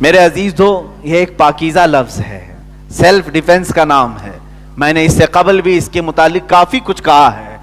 میرے عزیزو، یہ ایک پاکیزہ لفظ ہے، سیلف ڈیفنس کا نام ہے. میں نے اس سے قبل بھی اس کے متعلق کافی کچھ کہا ہے.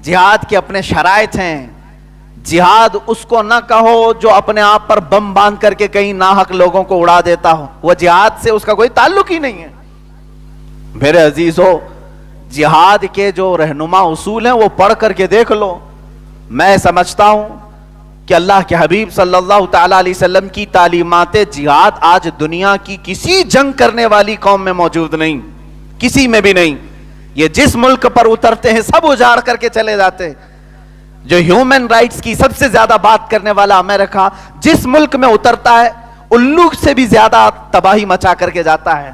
جہاد کے اپنے شرائط ہیں. جہاد اس کو نہ کہو جو اپنے آپ پر بم باندھ کر کے کہیں ناحق لوگوں کو اڑا دیتا ہو، وہ جہاد سے اس کا کوئی تعلق ہی نہیں ہے. میرے عزیزو، جہاد کے جو رہنما اصول ہیں وہ پڑھ کر کے دیکھ لو. میں سمجھتا ہوں کہ اللہ کے حبیب صلی اللہ تعالی علیہ وسلم کی تعلیمات جہاد آج دنیا کی کسی جنگ کرنے والی قوم میں موجود نہیں، کسی میں بھی نہیں. یہ جس ملک پر اترتے ہیں سب اجاڑ کر کے چلے جاتے ہیں. جو ہیومن رائٹس کی سب سے زیادہ بات کرنے والا امریکہ جس ملک میں اترتا ہے الو سے بھی زیادہ تباہی مچا کر کے جاتا ہے.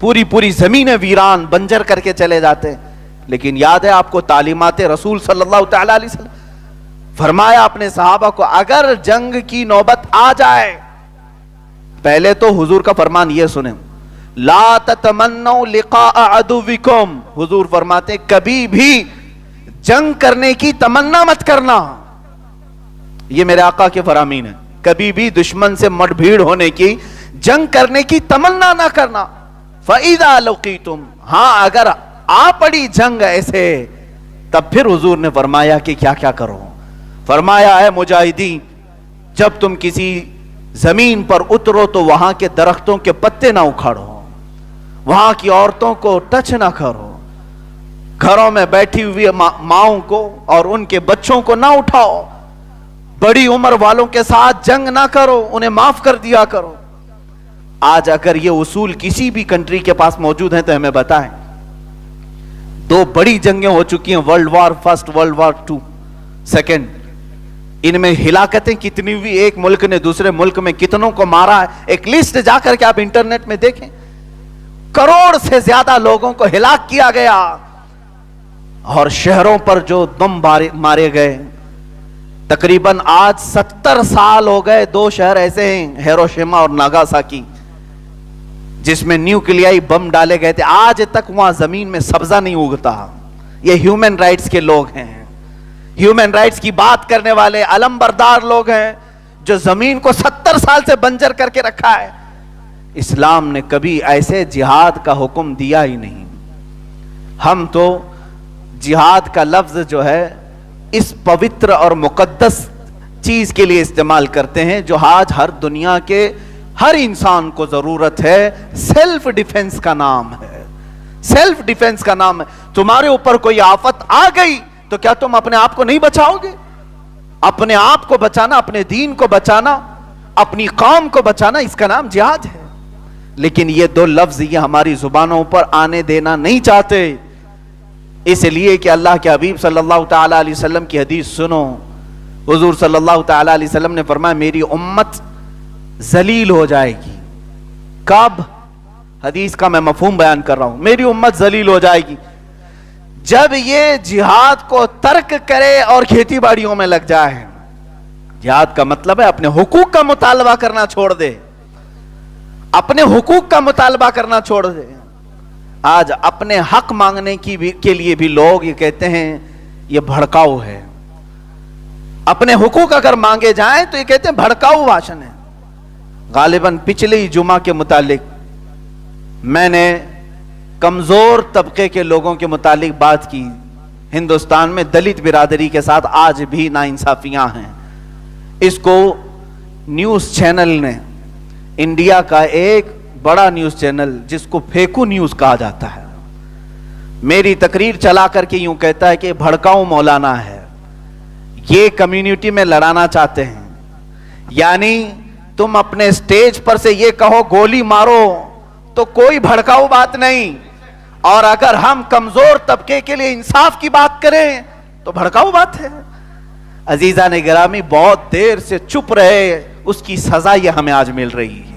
پوری زمینیں ویران بنجر کر کے چلے جاتے ہیں. لیکن یاد ہے آپ کو تعلیمات رسول صلی اللہ تعالی علیہ وسلم، فرمایا اپنے صحابہ کو اگر جنگ کی نوبت آ جائے، پہلے تو حضور کا فرمان یہ سنیں، لا تتمنوا لقاء عدوکم. حضور فرماتے ہیں کبھی بھی جنگ کرنے کی تمنا مت کرنا. یہ میرے آقا کے فرامین ہیں. کبھی بھی دشمن سے مٹ بھیڑ ہونے کی، جنگ کرنے کی تمنا نہ کرنا. فَإِذَا لَقِيتُمْ، ہاں اگر آ پڑی جنگ ایسے، تب پھر حضور نے فرمایا کہ کیا کیا کرو. فرمایا ہے مجاہدین، جب تم کسی زمین پر اترو تو وہاں کے درختوں کے پتے نہ اکھاڑو، وہاں کی عورتوں کو ٹچ نہ کرو، گھروں میں بیٹھی ہوئی ماؤں کو اور ان کے بچوں کو نہ اٹھاؤ، بڑی عمر والوں کے ساتھ جنگ نہ کرو، انہیں معاف کر دیا کرو. آج اگر یہ اصول کسی بھی کنٹری کے پاس موجود ہیں تو ہمیں بتائیں. 2 بڑی جنگیں ہو چکی ہیں، world war first, world war 2 second. ان میں ہلاکتیں کتنی ہوئی، ایک ملک نے دوسرے ملک میں کتنوں کو مارا ہے. ایک لسٹ جا کر کے آپ انٹرنیٹ میں دیکھیں، کروڑ سے زیادہ لوگوں کو ہلاک کیا گیا. اور شہروں پر جو بم مارے گئے، تقریباً آج 70 سال ہو گئے. 2 شہر ایسے ہیں، ہیروشیما اور ناگاساکی، جس میں نیوکلیائی بم ڈالے گئے تھے. آج تک وہاں زمین میں سبزہ نہیں اگتا. یہ ہیومن رائٹس کے لوگ ہیں، ہیومن رائٹس کی بات کرنے والے علم بردار لوگ ہیں، جو زمین کو 70 سال سے بنجر کر کے رکھا ہے. اسلام نے کبھی ایسے جہاد کا حکم دیا ہی نہیں. ہم تو جہاد کا لفظ جو ہے اس پوتر اور مقدس چیز کے لیے استعمال کرتے ہیں جو آج ہر دنیا کے ہر انسان کو ضرورت ہے. سیلف ڈیفنس کا نام ہے، سیلف ڈیفنس کا نام ہے. تمہارے اوپر کوئی آفت آ گئی تو کیا تم اپنے آپ کو نہیں بچاؤ گے؟ اپنے آپ کو بچانا، اپنے دین کو بچانا، اپنی قوم کو بچانا، اس کا نام جہاد ہے. لیکن یہ 2 لفظ یہ ہماری زبانوں پر آنے دینا نہیں چاہتے، اس لیے کہ اللہ کے حبیب صلی اللہ تعالی علیہ وسلم کی حدیث سنو. حضور صلی اللہ تعالی علیہ وسلم نے فرمایا میری امت ذلیل ہو جائے گی. کب؟ حدیث کا میں مفہوم بیان کر رہا ہوں. میری امت ذلیل ہو جائے گی جب یہ جہاد کو ترک کرے اور کھیتی باڑیوں میں لگ جائے. جہاد کا مطلب ہے اپنے حقوق کا مطالبہ کرنا چھوڑ دے، اپنے حقوق کا مطالبہ کرنا چھوڑ دے. آج اپنے حق مانگنے کے لیے بھی لوگ یہ کہتے ہیں یہ بھڑکاؤ ہے. اپنے حقوق اگر مانگے جائیں تو یہ کہتے ہیں بھڑکاؤ بھاشن ہے. غالباً پچھلے ہی جمعہ کے متعلق میں نے کمزور طبقے کے لوگوں کے متعلق بات کی. ہندوستان میں دلت برادری کے ساتھ آج بھی ناانصافیاں ہیں. اس کو نیوز چینل نے، انڈیا کا ایک بڑا نیوز چینل جس کو پھیکو نیوز کہا جاتا ہے، میری تقریر چلا کر کے یوں کہتا ہے کہ بھڑکاؤ مولانا ہے، یہ کمیونٹی میں لڑانا چاہتے ہیں. یعنی تم اپنے سٹیج پر سے یہ کہو گولی مارو تو کوئی بھڑکاؤ بات نہیں، اور اگر ہم کمزور طبقے کے لیے انصاف کی بات کریں تو بھڑکاؤ بات ہے. عزیزان گرامی، بہت دیر سے چپ رہے، اس کی سزا یہ ہمیں آج مل رہی ہے.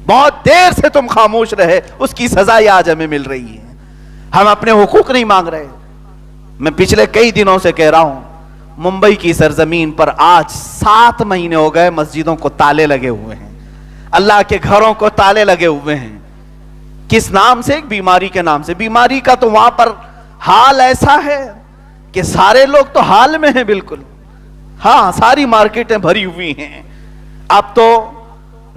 بہت دیر سے تم خاموش رہے، اس کی سزا یہ آج ہمیں مل رہی ہے. ہم اپنے حقوق نہیں مانگ رہے. میں پچھلے کئی دنوں سے کہہ رہا ہوں، ممبئی کی سرزمین پر آج 7 مہینے ہو گئے مسجدوں کو تالے لگے ہوئے ہیں، اللہ کے گھروں کو تالے لگے ہوئے ہیں. کس نام سے؟ ایک بیماری کے نام سے. بیماری کا تو وہاں پر حال ایسا ہے کہ سارے لوگ تو حال میں ہیں بالکل. ہاں، ساری مارکیٹیں بھری ہوئی ہیں. اب تو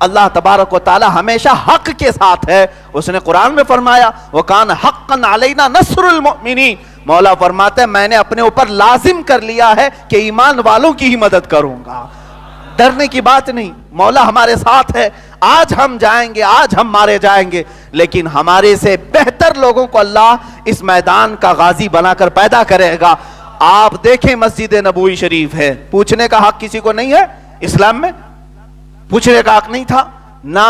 اللہ تبارک و تعالی ہمیشہ حق کے ساتھ ہے. اس نے قرآن میں فرمایا وَكَانَ حَقًّا عَلَيْنَا نَصْرُ الْمُؤْمِنِينَ. مولا فرماتے ہیں میں نے اپنے اوپر لازم کر لیا ہے کہ ایمان والوں کی ہی مدد کروں گا. ڈرنے کی بات نہیں, مولا ہمارے ساتھ ہے. آج ہم جائیں گے, آج ہم مارے جائیں گے, لیکن ہمارے سے بہتر لوگوں کو اللہ اس میدان کا غازی بنا کر پیدا کرے گا. آپ دیکھیں مسجد نبوی شریف ہے, پوچھنے کا حق کسی کو نہیں ہے اسلام میں, پوچھنے کا حق نہیں تھا. نہ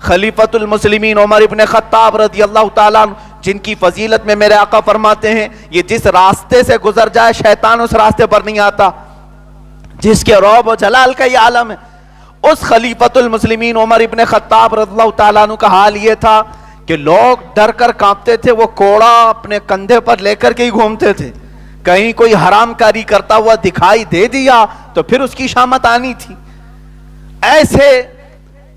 خلیفۃ المسلمین عمر ابن خطاب رضی اللہ تعالیٰ عنہ, جن کی فضیلت میں میرے آقا فرماتے ہیں یہ جس راستے سے گزر جائے شیطان اس راستے پر نہیں آتا, جس کے رعب و جلال کا یہ عالم ہے. اس خلیفۃ المسلمین عمر ابن خطاب رضی اللہ تعالیٰ عنہ کا حال یہ تھا کہ لوگ ڈر کر کانپتے تھے, وہ کوڑا اپنے کندھے پر لے کر کے ہی گھومتے تھے. کہیں کوئی حرام کاری کرتا ہوا دکھائی دے دیا تو پھر اس کی شامت آنی تھی. ایسے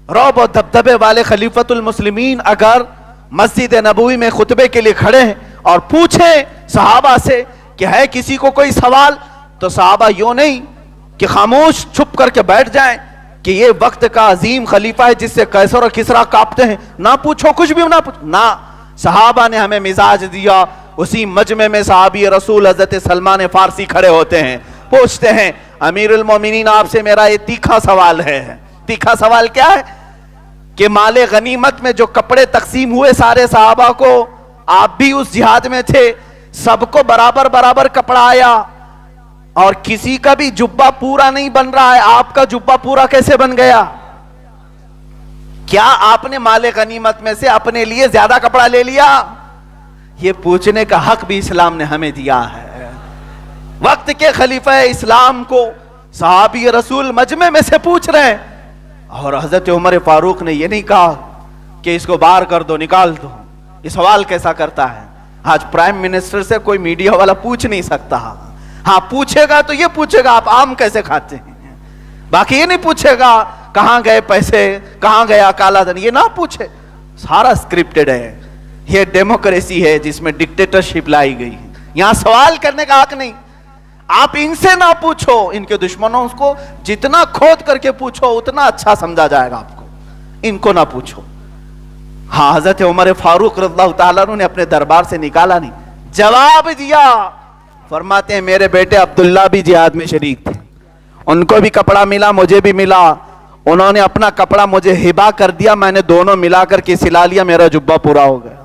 رعب و دبدبے والے خلیفۃ المسلمین اگر مسجد نبوی میں خطبے کے لیے کھڑے ہیں اور پوچھیں صحابہ سے کہ ہے کسی کو کوئی سوال, تو صحابہ یوں نہیں کہ خاموش چھپ کر کے بیٹھ جائیں کہ یہ وقت کا عظیم خلیفہ ہے جس سے قیصر اور کسریٰ کانپتے ہیں, نہ پوچھو, کچھ بھی نہ پوچھو. نہ, صحابہ نے ہمیں مزاج دیا. اسی مجمع میں صحابی رسول حضرت سلمان فارسی کھڑے ہوتے ہیں, پوچھتے ہیں امیر المومنین آپ سے میرا یہ تیکھا سوال ہے. تیکھا سوال کیا ہے کہ مال غنیمت میں جو کپڑے تقسیم ہوئے سارے صحابہ کو, آپ بھی اس جہاد میں تھے, سب کو برابر برابر کپڑا آیا اور کسی کا بھی جبہ پورا نہیں بن رہا ہے, آپ کا جبہ پورا کیسے بن گیا؟ کیا آپ نے مال غنیمت میں سے اپنے لیے زیادہ کپڑا لے لیا؟ یہ پوچھنے کا حق بھی اسلام نے ہمیں دیا ہے. وقت کے خلیفہ اسلام کو صحابی رسول مجمع میں سے پوچھ رہے ہیں, اور حضرت عمر فاروق نے یہ نہیں کہا کہ اس کو باہر کر دو, نکال دو. یہ سوال کیسا کرتا ہے؟ آج پرائم منسٹر سے کوئی میڈیا والا پوچھ نہیں سکتا. ہاں پوچھے گا تو یہ پوچھے گا آپ آم کیسے کھاتے ہیں, باقی یہ نہیں پوچھے گا کہاں گئے پیسے, کہاں گیا کالا دھن, یہ نہ پوچھے. سارا سکرپٹڈ ہے. یہ ڈیموکریسی ہے جس میں ڈکٹیٹرشپ لائی گئی ہے. یہاں سوال کرنے کا حق نہیں. آپ ان سے نہ پوچھو, ان کے دشمنوں کو جتنا کھود کر کے پوچھو اتنا اچھا سمجھا جائے گا آپ کو, ان کو نہ پوچھو. ہاں حضرت عمر فاروق رضی اللہ تعالیٰ عنہ نے اپنے دربار سے نکالا نہیں, جواب دیا. فرماتے ہیں میرے بیٹے عبداللہ بھی جہاد میں شریک تھے, ان کو بھی کپڑا ملا, مجھے بھی ملا. انہوں نے اپنا کپڑا مجھے ہبا کر دیا, میں نے دونوں ملا کر کے سلا لیا, میرا جبہ پورا ہو گیا.